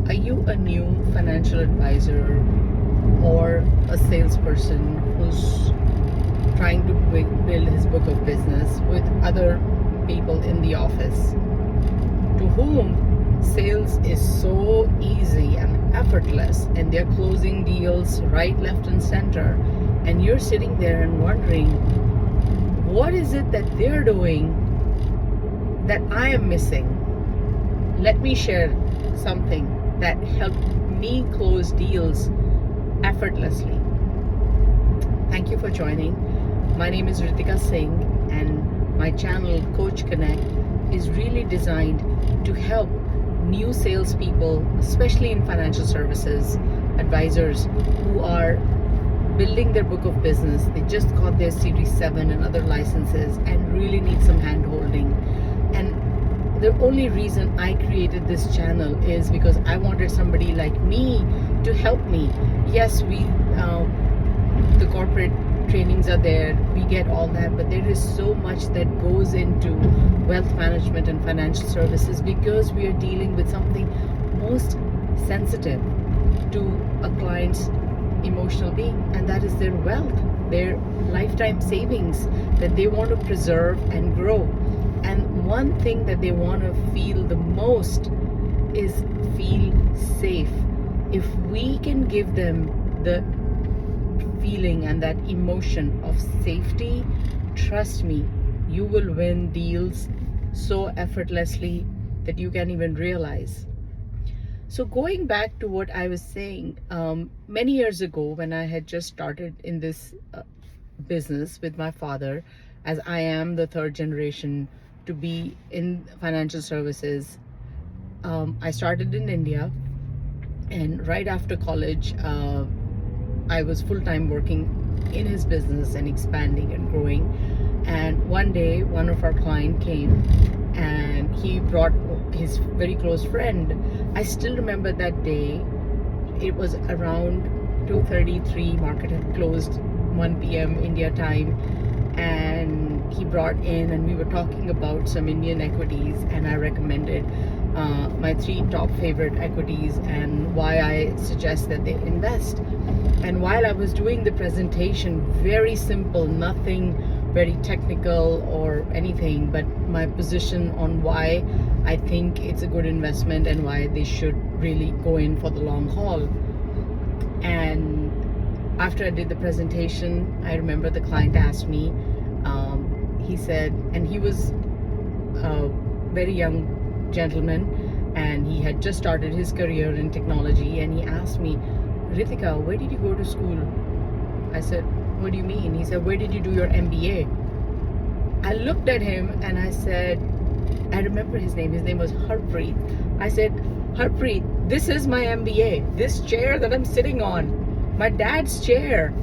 Are you a new financial advisor or a salesperson who's trying to build his book of business with other people in the office to whom sales is so easy and effortless and they're closing deals right, left, and center, and you're sitting there and wondering, what is it that they're doing that I am missing? Let me share something that helped me close deals effortlessly. Thank you for joining. My name is Ritika Singh, and my channel Coach Connect is really designed to help new salespeople, especially in financial services, advisors who are building their book of business. They just got their Series 7 and other licenses and really need some hand holding. And the only reason I created this channel is because I wanted somebody like me to help me. Yes, the corporate trainings are there, we get all that, but there is so much that goes into wealth management and financial services because we are dealing with something most sensitive to a client's emotional being, and that is their wealth, their lifetime savings that they want to preserve and grow. And one thing that they want to feel the most is feel safe. If we can give them the feeling and that emotion of safety, trust me, you will win deals so effortlessly that you can't even realize. So going back to what I was saying, many years ago when I had just started in this business with my father, as I am the third generation to be in financial services, I started in India, and right after college, I was full-time working in his business and expanding and growing. And one day, one of our clients came and he brought his very close friend. I still remember that day. It was around 2:33, market had closed, 1 p.m. India time, and he brought in, and we were talking about some Indian equities, and I recommended my 3 top favorite equities and why I suggest that they invest. And while I was doing the presentation, very simple, nothing very technical or anything, but my position on why I think it's a good investment and why they should really go in for the long haul. And after I did the presentation, I remember the client asked me, he said, and he was a very young gentleman and he had just started his career in technology, and he asked me, Ritika, where did you go to school? I said, what do you mean? He said, where did you do your MBA? I looked at him and I said, I remember his name was Harpreet. I said, Harpreet, this is my MBA, this chair that I'm sitting on, my dad's chair.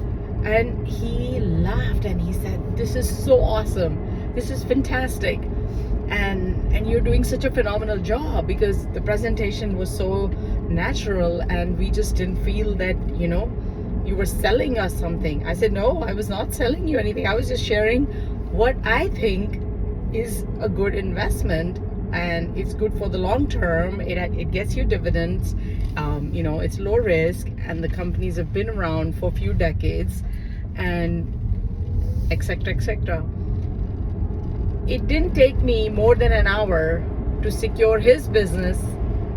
And he laughed and he said, this is so awesome, this is fantastic, and you're doing such a phenomenal job, because the presentation was so natural and we just didn't feel that you were selling us something. I said, no, I was not selling you anything. I was just sharing what I think is a good investment, and it's good for the long term. It gets you dividends. It's low risk, and the companies have been around for a few decades, and etc., etc. It didn't take me more than an hour to secure his business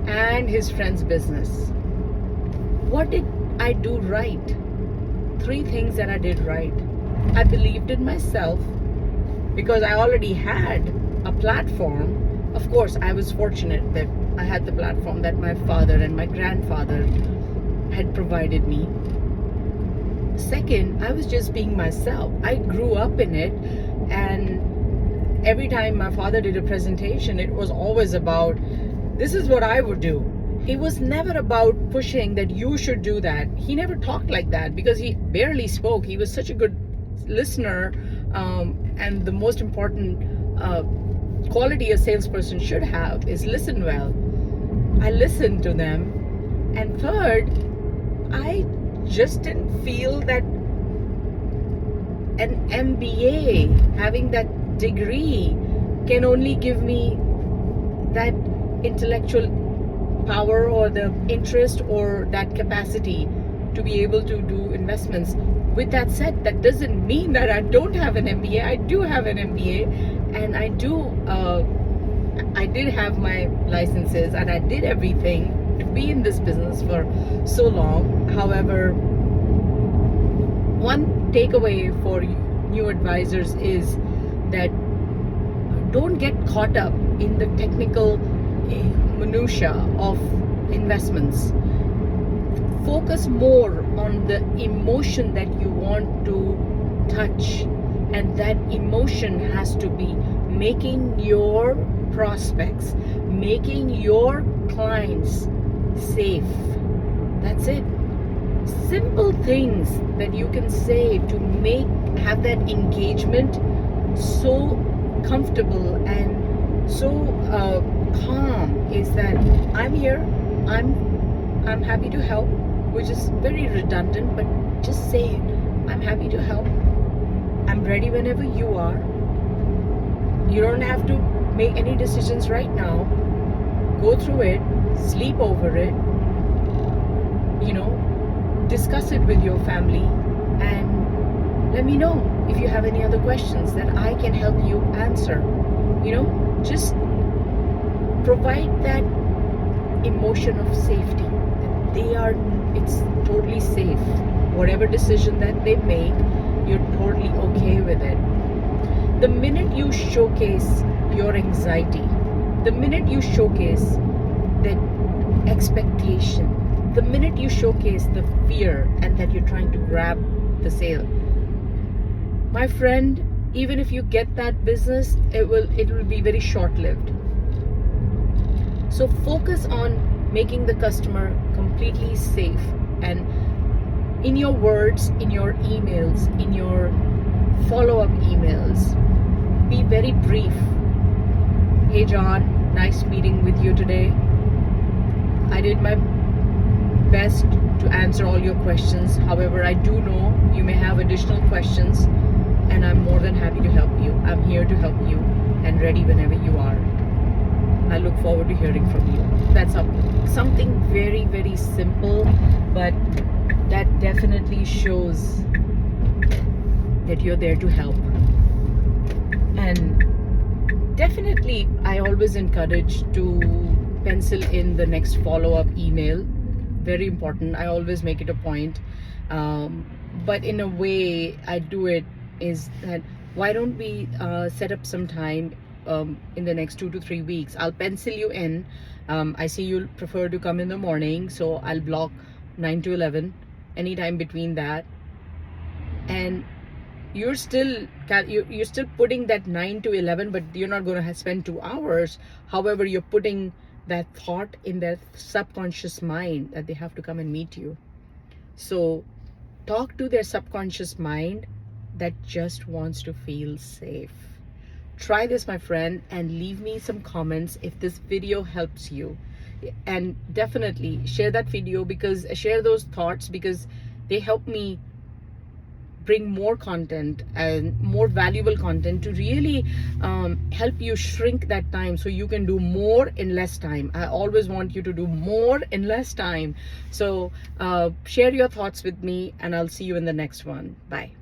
and his friend's business. What did I do right? 3 things that I did right. I believed in myself because I already had a platform. Of course, I was fortunate that I had the platform that my father and my grandfather had provided me. Second, I was just being myself. I grew up in it, and every time my father did a presentation, it was always about, this is what I would do. It was never about pushing that you should do that. He never talked like that because he barely spoke. He was such a good listener, and the most important quality a salesperson should have is listen well. I listened to them. And third, I just didn't feel that an MBA, having that degree, can only give me that intellectual power or the interest or that capacity to be able to do investments. With that said, that doesn't mean that I don't have an MBA. I do have an MBA, and I did have my licenses, and I did everything to be in this business for so long. However, one takeaway for new advisors is that don't get caught up in the technical minutia of investments. Focus more on the emotion that you want to touch, and that emotion has to be making your prospects, making your clients safe. That's it. Simple things that you can say to have that engagement so comfortable and so calm is that I'm here, I'm happy to help, which is very redundant, but just say it. I'm happy to help. I'm ready whenever you are. You don't have to make any decisions right now. Go through it, sleep over it, discuss it with your family, and let me know if you have any other questions that I can help you answer. Just provide that emotion of safety. It's totally safe. Whatever decision that they make, you're totally okay with it. The minute you showcase your anxiety, the minute you showcase that expectation, the minute you showcase the fear and that you're trying to grab the sale, my friend, even if you get that business, it will be very short-lived. So focus on making the customer completely safe, and in your words, in your emails, in your follow-up emails, be very brief. Hey John, nice meeting with you today. I did my best to answer all your questions. However, I do know you may have additional questions, and I'm more than happy to help you. I'm here to help you and ready whenever you are. I look forward to hearing from you. That's something very, very simple, but that definitely shows that you're there to help. And definitely, I always encourage to pencil in the next follow-up email. Very important. I always make it a point. But in a way, I do it is that why don't we set up some time in the next 2 to 3 weeks. I'll pencil you in. I see you prefer to come in the morning, so I'll block 9 to 11, anytime between that. And you're still putting that 9 to 11, but you're not going to spend 2 hours. However, you're putting that thought in their subconscious mind that they have to come and meet you. So talk to their subconscious mind that just wants to feel safe. Try this, my friend, and leave me some comments if this video helps you. And definitely share that video, share those thoughts, because they help me bring more content and more valuable content to really help you shrink that time so you can do more in less time. I always want you to do more in less time. So share your thoughts with me, and I'll see you in the next one. Bye.